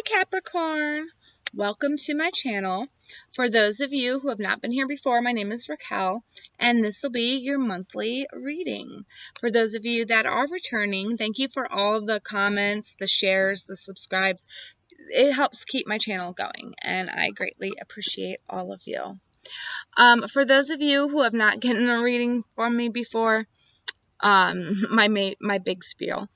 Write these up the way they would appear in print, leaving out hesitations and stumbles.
Capricorn, welcome to my channel. For those of you who have not been here before, my name is Racquel, and this will be your monthly reading. For those of you that are returning, thank you for all the comments, the shares, the subscribes. It helps keep my channel going, and I greatly appreciate all of you. For those of you who have not gotten a reading from me before, my big spiel.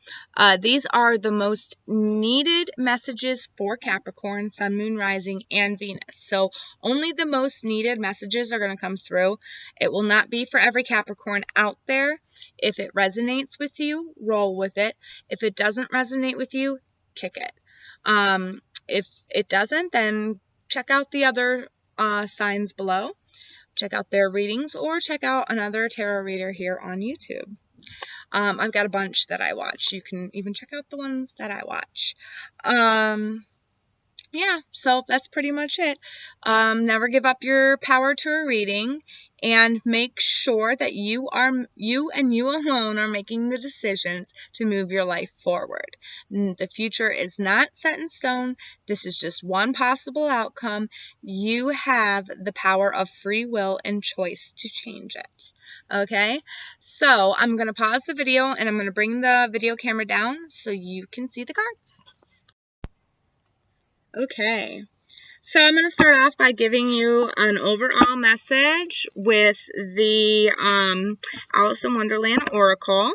These are the most needed messages for Capricorn, Sun, Moon, Rising, and Venus. So only the most needed messages are going to come through. It will not be for every Capricorn out there. If it resonates with you, roll with it. If it doesn't resonate with you, kick it. If it doesn't, then check out the other signs below. Check out their readings, or check out another tarot reader here on YouTube. I've got a bunch that I watch. You can even check out the ones that I watch. Yeah, so that's pretty much it. Never give up your power to a reading, and make sure that you and you alone are making the decisions to move your life forward. The future is not set in stone. This is just one possible outcome. You have the power of free will and choice to change it. Okay, so I'm going to pause the video, and I'm going to bring the video camera down so you can see the cards. Okay, so I'm going to start off by giving you an overall message with the Alice in Wonderland Oracle.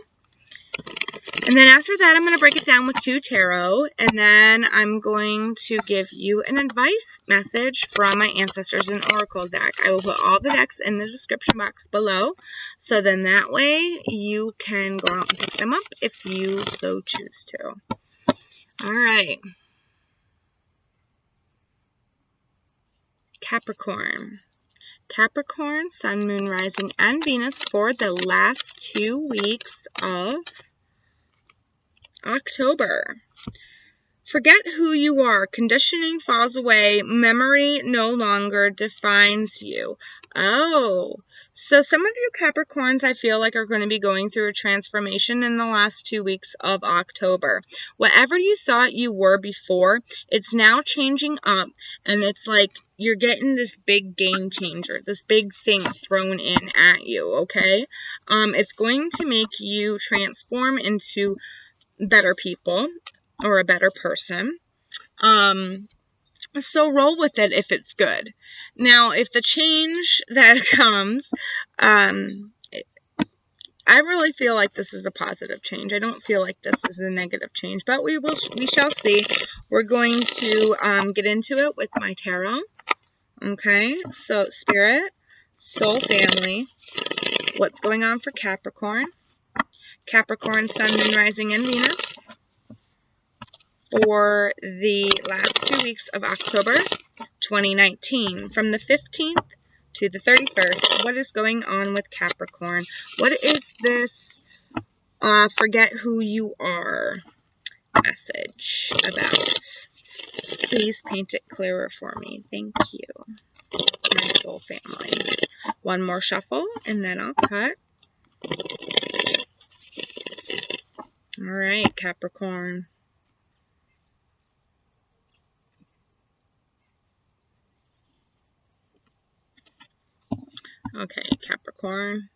And then after that, I'm going to break it down with 2 tarot, and then I'm going to give you an advice message from my Ancestors and Oracle deck. I will put all the decks in the description box below, so then that way you can go out and pick them up if you so choose to. All right. Capricorn. Capricorn, Sun, Moon, Rising, and Venus for the last 2 weeks of October. Forget who you are. Conditioning falls away. Memory no longer defines you. Oh, so some of you Capricorns, I feel like, are going to be going through a transformation in the last 2 weeks of October. Whatever you thought you were before, it's now changing up, and it's like you're getting this big game changer, this big thing thrown in at you, okay? It's going to make you transform into better people, or a better person. So roll with it if it's good. Now, if the change that comes, I really feel like this is a positive change. I don't feel like this is a negative change, but we shall see. We're going to get into it with my tarot. Okay, so Spirit, Soul Family, what's going on for Capricorn? Capricorn, Sun, Moon, Rising, and Venus for the last 2 weeks of October 2019, from the 15th to the 31st. What is going on with Capricorn? What is this forget who you are message about? Please paint it clearer for me. Thank you, my soul family. One more shuffle, and then I'll cut. All right, Capricorn. Okay, Capricorn.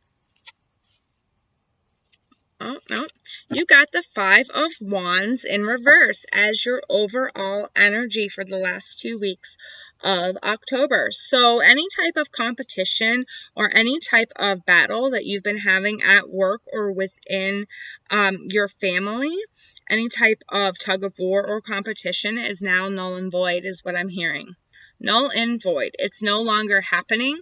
Oh, no. You got the 5 of Wands in reverse as your overall energy for the last 2 weeks of October. So any type of competition or any type of battle that you've been having at work or within your family, any type of tug of war or competition is now null and void, is what I'm hearing. Null and void. It's no longer happening.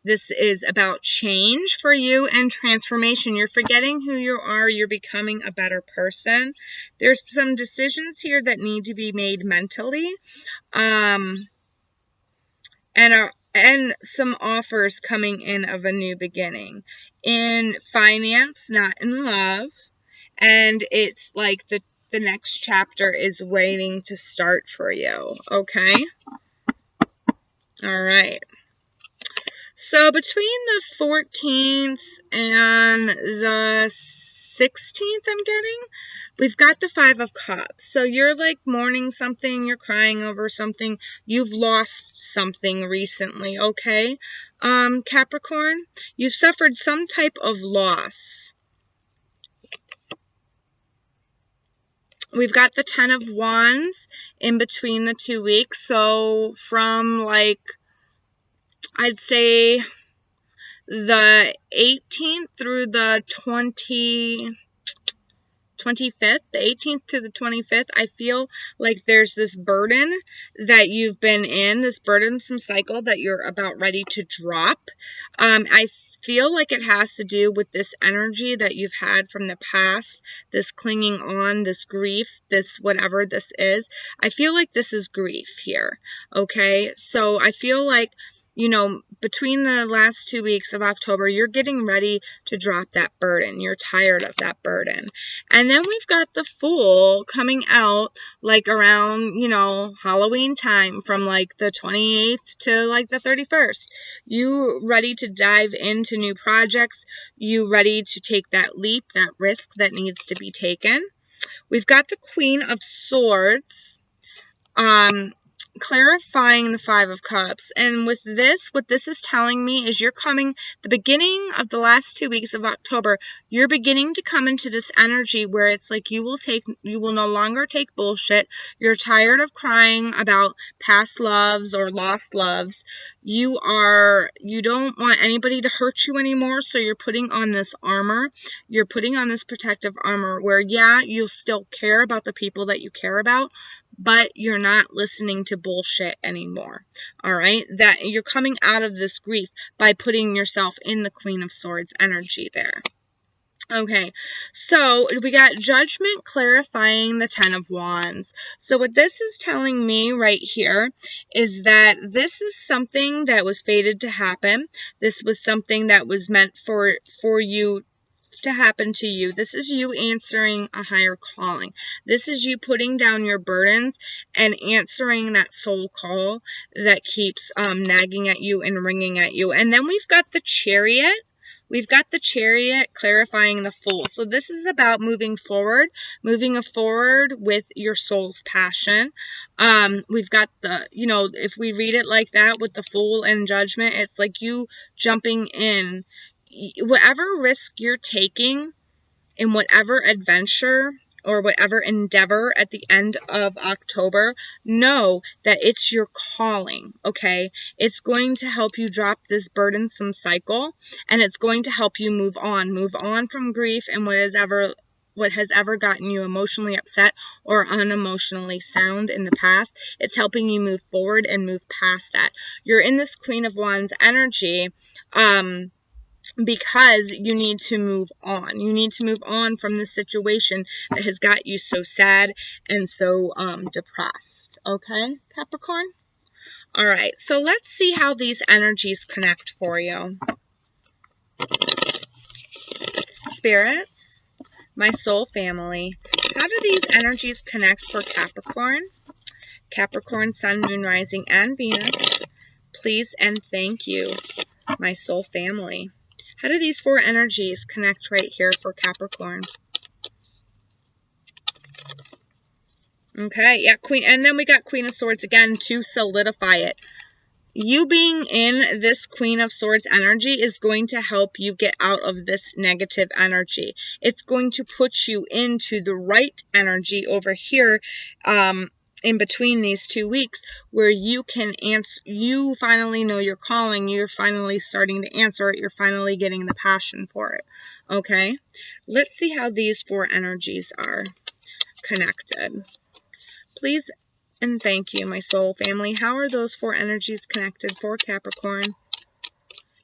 This is about change for you and transformation. You're forgetting who you are. You're becoming a better person. There's some decisions here that need to be made mentally. And some offers coming in of a new beginning. In finance, not in love. And it's like the next chapter is waiting to start for you. Okay? All right. So between the 14th and the 16th, I'm getting. We've got the 5 of Cups. So you're like mourning something, you're crying over something, you've lost something recently, okay? Capricorn, you've suffered some type of loss. We've got the 10 of Wands in between the 2 weeks. So from like, I'd say the 18th through the 25th, the 18th to the 25th, I feel like there's this burden that you've been in, this burdensome cycle that you're about ready to drop. I feel like it has to do with this energy that you've had from the past, this clinging on, this grief, this whatever this is. I feel like this is grief here, okay? So I feel like, you know, between the last 2 weeks of October, you're getting ready to drop that burden. You're tired of that burden. And then we've got the Fool coming out like around, you know, Halloween time from like the 28th to like the 31st. You ready to dive into new projects. You ready to take that leap, that risk that needs to be taken. We've got the Queen of Swords. Clarifying the 5 of Cups. And with this, what this is telling me is you're coming, the beginning of the last 2 weeks of October, you're beginning to come into this energy where it's like you will no longer take bullshit. You're tired of crying about past loves or lost loves. You don't want anybody to hurt you anymore, so you're putting on this armor. You're putting on this protective armor where, yeah, you'll still care about the people that you care about, but you're not listening to bullshit anymore, all right? That you're coming out of this grief by putting yourself in the Queen of Swords energy there. Okay, so we got Judgment clarifying the 10 of Wands. So what this is telling me right here is that this is something that was fated to happen. This was something that was meant for you to happen to you. This is you answering a higher calling. This is you putting down your burdens and answering that soul call that keeps nagging at you and ringing at you. And then we've got the Chariot. We've got the Chariot clarifying the Fool. So this is about moving forward with your soul's passion. We've got the, you know, if we read it like that with the Fool and Judgment, it's like you jumping in. Whatever risk you're taking in whatever adventure or whatever endeavor at the end of October, know that it's your calling, okay? It's going to help you drop this burdensome cycle, and it's going to help you move on from grief and what has ever gotten you emotionally upset or unemotionally sound in the past. It's helping you move forward and move past that. You're in this Queen of Wands energy, because you need to move on. You need to move on from this situation that has got you so sad and so depressed. Okay, Capricorn? All right, so let's see how these energies connect for you. Spirits, my soul family, how do these energies connect for Capricorn? Capricorn, Sun, Moon, Rising, and Venus. Please and thank you, my soul family. How do these 4 energies connect right here for Capricorn? Okay, yeah, Queen, and then we got Queen of Swords again to solidify it. You being in this Queen of Swords energy is going to help you get out of this negative energy. It's going to put you into the right energy over here, in between these 2 weeks, where you can answer, you finally know your calling, you're finally starting to answer it, you're finally getting the passion for it, okay? Let's see how these 4 energies are connected. Please and thank you, my soul family. How are those 4 energies connected for Capricorn?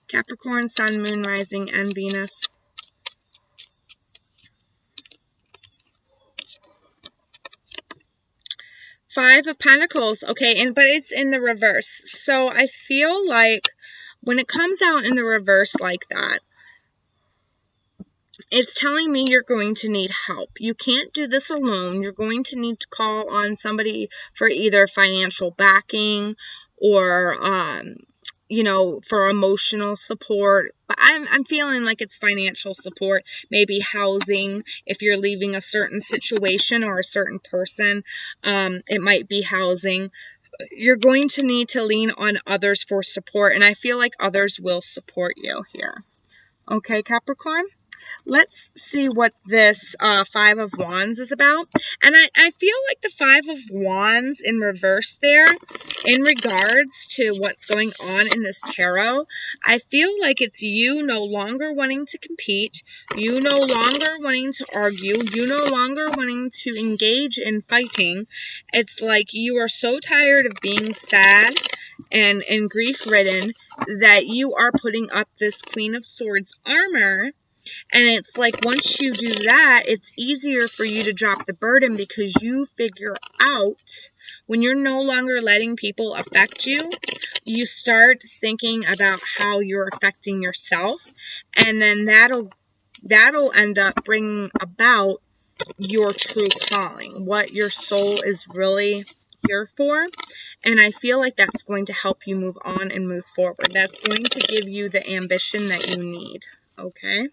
Capricorn, Sun, Moon, Rising, and Venus. Five of Pentacles, okay, but it's in the reverse. So I feel like when it comes out in the reverse like that, it's telling me you're going to need help. You can't do this alone. You're going to need to call on somebody for either financial backing or you know, for emotional support. But I'm feeling like it's financial support, maybe housing. If you're leaving a certain situation or a certain person, it might be housing. You're going to need to lean on others for support, and I feel like others will support you here. Okay, Capricorn? Let's see what this Five of Wands is about. And I feel like the Five of Wands in reverse there, in regards to what's going on in this tarot, I feel like it's you no longer wanting to compete, you no longer wanting to argue, you no longer wanting to engage in fighting. It's like you are so tired of being sad and grief-ridden that you are putting up this Queen of Swords armor. And it's like once you do that, it's easier for you to drop the burden because you figure out when you're no longer letting people affect you, you start thinking about how you're affecting yourself. And then that'll end up bringing about your true calling, what your soul is really here for. And I feel like that's going to help you move on and move forward. That's going to give you the ambition that you need. Okay?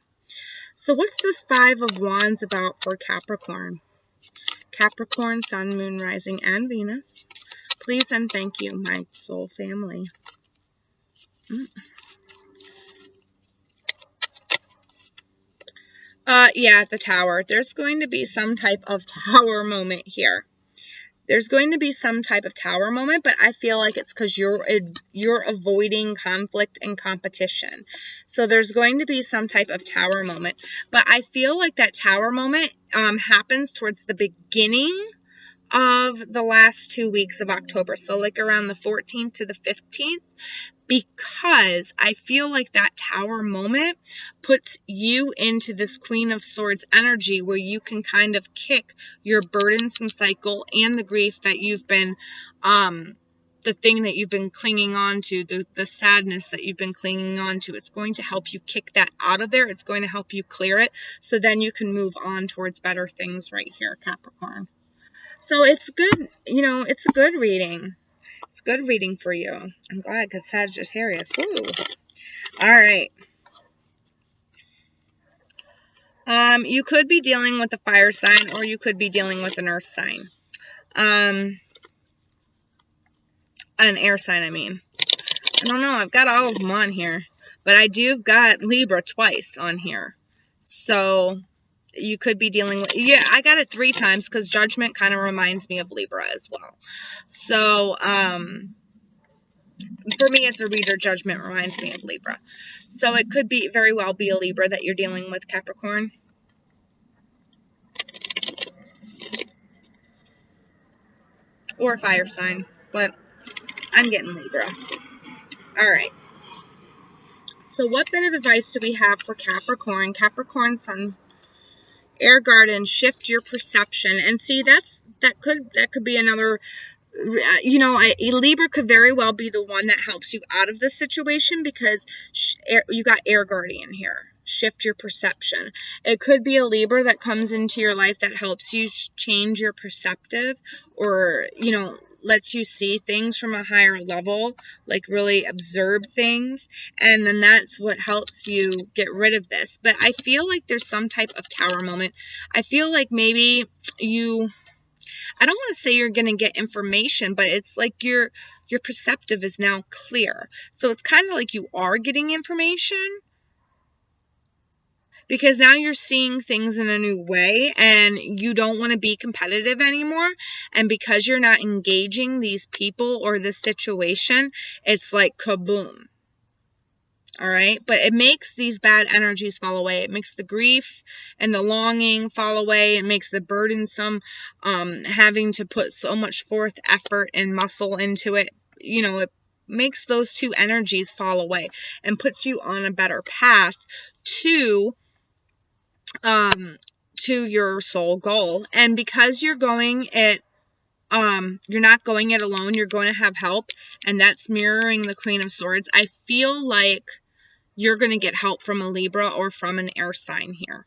So what's this Five of Wands about for Capricorn? Capricorn, Sun, Moon, Rising, and Venus. Please and thank you, my soul family. Yeah, the Tower. There's going to be some type of Tower moment here. There's going to be some type of Tower moment, but I feel like it's because you're avoiding conflict and competition. So there's going to be some type of Tower moment. But I feel like that Tower moment happens towards the beginning of the last 2 weeks of October. So like around the 14th to the 15th. Because I feel like that Tower moment puts you into this Queen of Swords energy where you can kind of kick your burdensome cycle and the grief that you've been, the thing that you've been clinging on to, the sadness that you've been clinging on to. It's going to help you kick that out of there. It's going to help you clear it. So then you can move on towards better things right here, Capricorn. So it's good, you know, it's a good reading. It's a good reading for you. I'm glad because Sagittarius. Woo. All right. You could be dealing with a fire sign or you could be dealing with an earth sign. An air sign, I mean. I don't know. I've got all of them on here. But I do got Libra twice on here. So you could be dealing with... Yeah, I got it 3 times because Judgment kind of reminds me of Libra as well. So, for me as a reader, Judgment reminds me of Libra. So it could be very well be a Libra that you're dealing with, Capricorn. Or a fire sign. But I'm getting Libra. Alright. So what bit of advice do we have for Capricorn? Capricorn, Sun, Air Garden, shift your perception. And see, that could be another... You know, a Libra could very well be the one that helps you out of this situation because you got Air Guardian here. Shift your perception. It could be a Libra that comes into your life that helps you change your perspective or, you know, lets you see things from a higher level, like really observe things. And then that's what helps you get rid of this. But I feel like there's some type of Tower moment. I feel like maybe I don't want to say you're going to get information, but it's like your perceptive is now clear. So it's kind of like you are getting information because now you're seeing things in a new way and you don't want to be competitive anymore. And because you're not engaging these people or this situation, it's like kaboom. All right. But it makes these bad energies fall away. It makes the grief and the longing fall away. It makes the burdensome, having to put so much forth effort and muscle into it. You know, it makes those 2 energies fall away and puts you on a better path to your soul goal. And because you're going it, you're not going it alone. You're going to have help. And that's mirroring the Queen of Swords. I feel like you're going to get help from a Libra or from an air sign here.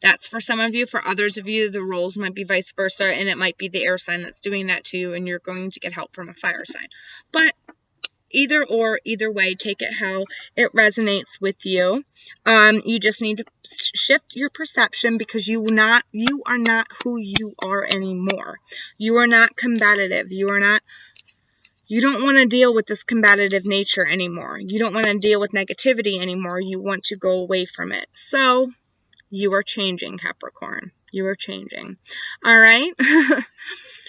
That's for some of you. For others of you, the roles might be vice versa, and it might be the air sign that's doing that to you, and you're going to get help from a fire sign. But either way, take it how it resonates with you. You just need to shift your perception, because you are not who you are anymore. You are not combative. You don't want to deal with this combative nature anymore. You don't want to deal with negativity anymore. You want to go away from it. So you are changing, Capricorn. You are changing. All right.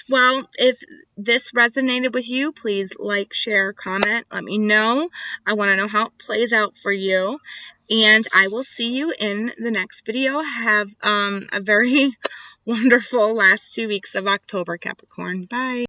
Well, if this resonated with you, please like, share, comment. Let me know. I want to know how it plays out for you. And I will see you in the next video. Have a very wonderful last 2 weeks of October, Capricorn. Bye.